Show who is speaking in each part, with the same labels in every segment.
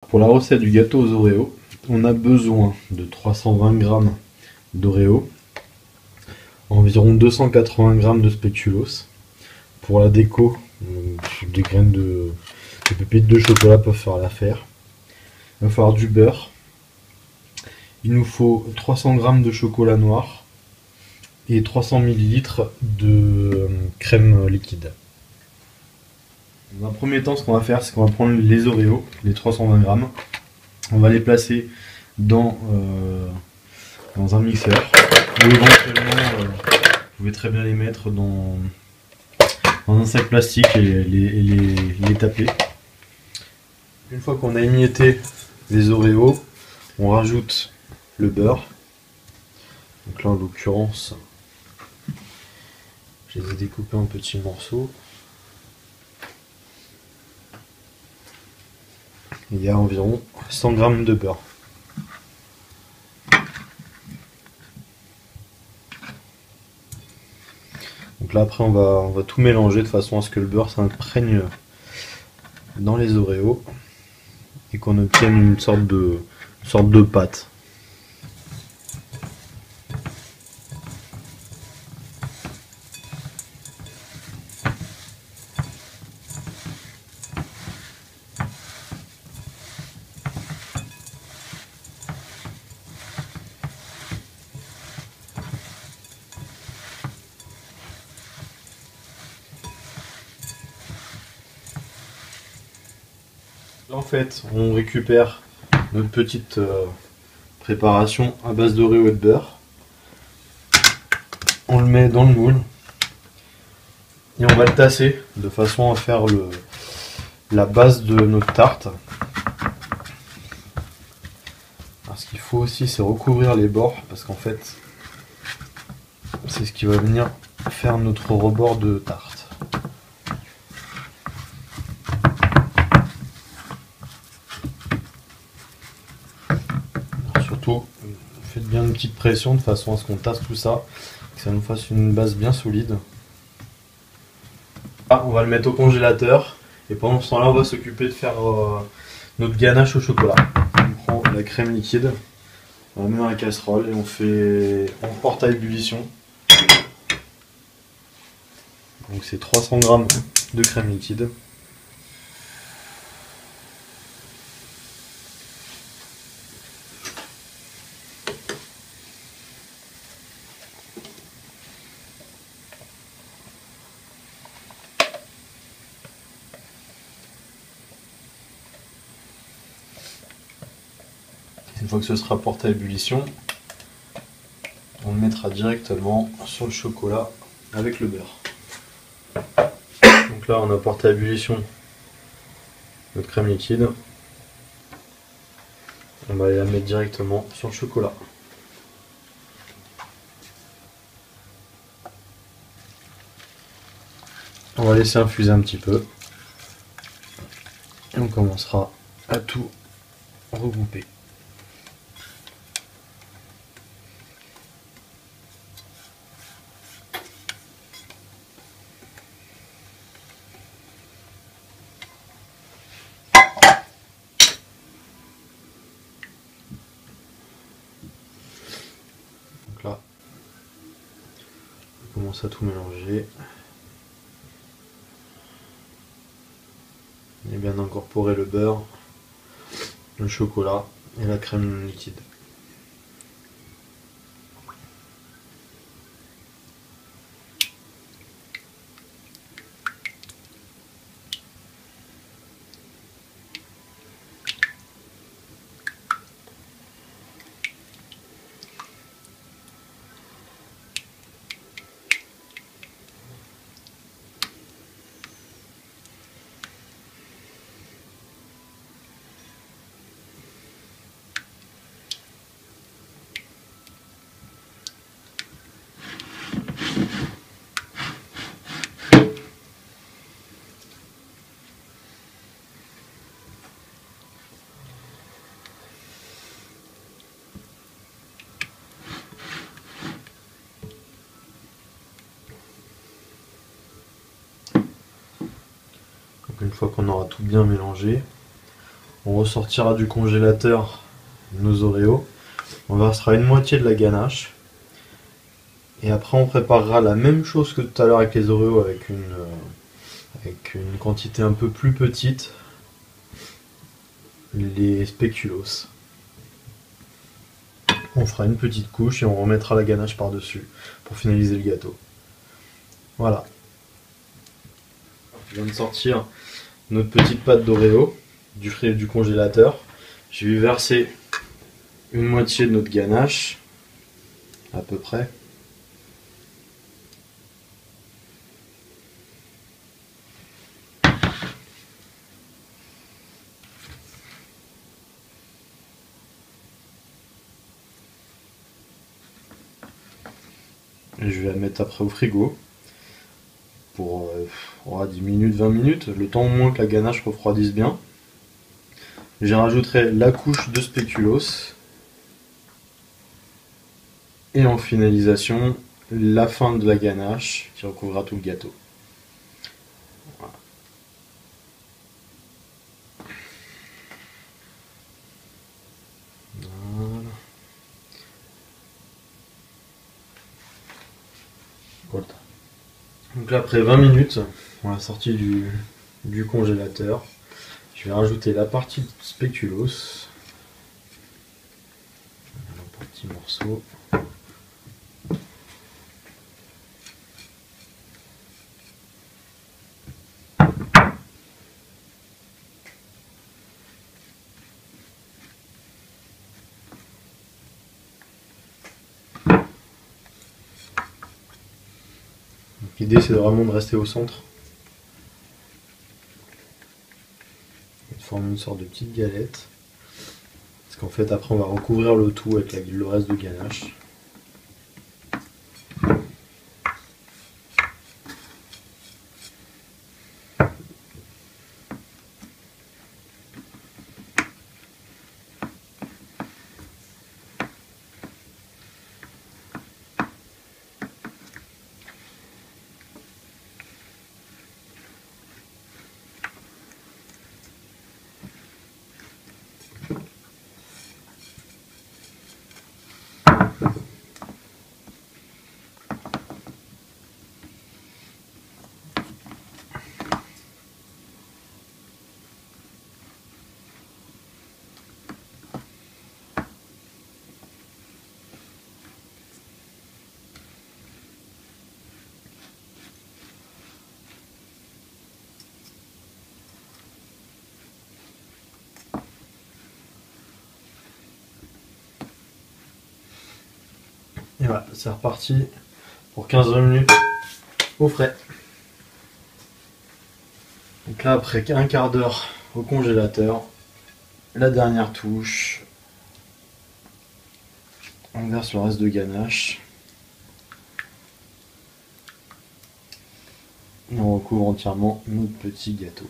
Speaker 1: Pour la recette du gâteau aux Oreos, on a besoin de 320 g d'Oreo, environ 280 g de spéculoos. Pour la déco, des graines des pépites de chocolat peuvent faire l'affaire. Il va falloir du beurre. Il nous faut 300 g de chocolat noir et 300 ml de crème liquide. Dans un premier temps, ce qu'on va faire, c'est qu'on va prendre les Oreos, les 320 g. On va les placer dans un mixeur. Ou éventuellement, vous pouvez très bien les mettre dans un sac plastique et les taper. Une fois qu'on a émietté les Oreos, on rajoute le beurre. Donc là, en l'occurrence, je les ai découpés en petits morceaux. Il y a environ 100 g de beurre. Donc là après on va tout mélanger de façon à ce que le beurre s'imprègne dans les Oreos et qu'on obtienne une sorte de pâte. Là en fait on récupère notre petite préparation à base d'Oreo et de beurre. On le met dans le moule et on va le tasser de façon à faire la base de notre tarte. Alors, ce qu'il faut aussi c'est recouvrir les bords parce qu'en fait c'est ce qui va venir faire notre rebord de tarte. Surtout, faites bien une petite pression de façon à ce qu'on tasse tout ça, que ça nous fasse une base bien solide. Là, on va le mettre au congélateur et pendant ce temps-là, on va s'occuper de faire notre ganache au chocolat. On prend la crème liquide, on la met dans la casserole et on porte à ébullition. Donc c'est 300 g de crème liquide. Une fois que ce sera porté à ébullition, on le mettra directement sur le chocolat avec le beurre. Donc là on a porté à ébullition notre crème liquide. On va la mettre directement sur le chocolat. On va laisser infuser un petit peu. Et on commencera à tout regrouper. Donc là, on commence à tout mélanger. Et bien incorporer le beurre, le chocolat et la crème liquide. Une fois qu'on aura tout bien mélangé, On ressortira du congélateur nos Oreos. On versera une moitié de la ganache. Et après on préparera la même chose que tout à l'heure avec les Oreos avec une quantité un peu plus petite. Les spéculoos. On fera une petite couche et on remettra la ganache par-dessus pour finaliser le gâteau. Voilà. Je viens de sortir notre petite pâte d'Oreo du congélateur. Je vais verser une moitié de notre ganache, à peu près. Et je vais la mettre après au frigo pour 10 minutes, 20 minutes, le temps au moins que la ganache refroidisse bien. J'y rajouterai la couche de spéculoos et en finalisation la fin de la ganache qui recouvrira tout le gâteau. Voilà. Voilà. Donc là, après 20 minutes, on l'a sorti du congélateur. Je vais rajouter la partie de spéculoos. Un petit morceau. L'idée c'est vraiment de rester au centre. Et de former une sorte de petite galette. Parce qu'en fait après on va recouvrir le tout avec le reste de ganache. Et voilà, c'est reparti pour 15-20 minutes au frais. Donc là, après un quart d'heure au congélateur, la dernière touche, on verse le reste de ganache. Et on recouvre entièrement notre petit gâteau.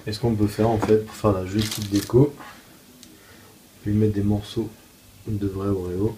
Speaker 1: Et ce qu'on peut faire en fait pour faire la jolie petite déco, lui mettre des morceaux de vrai Oreo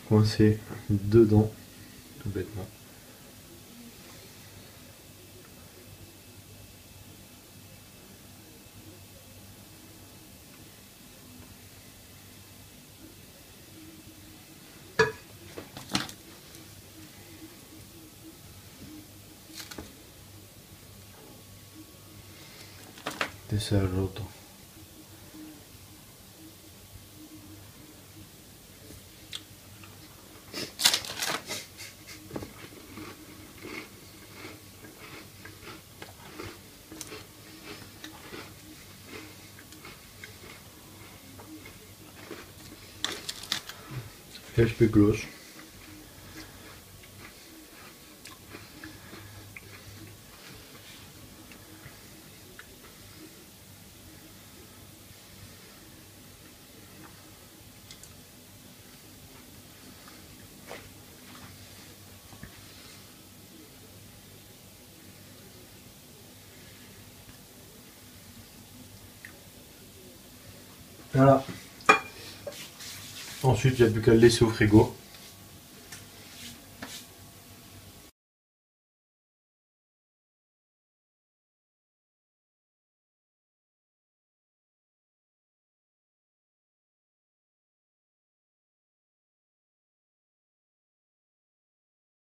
Speaker 1: coincés dedans, tout bêtement. Este es roto. Especlos. Voilà. Ensuite, il n'y a plus qu'à le laisser au frigo.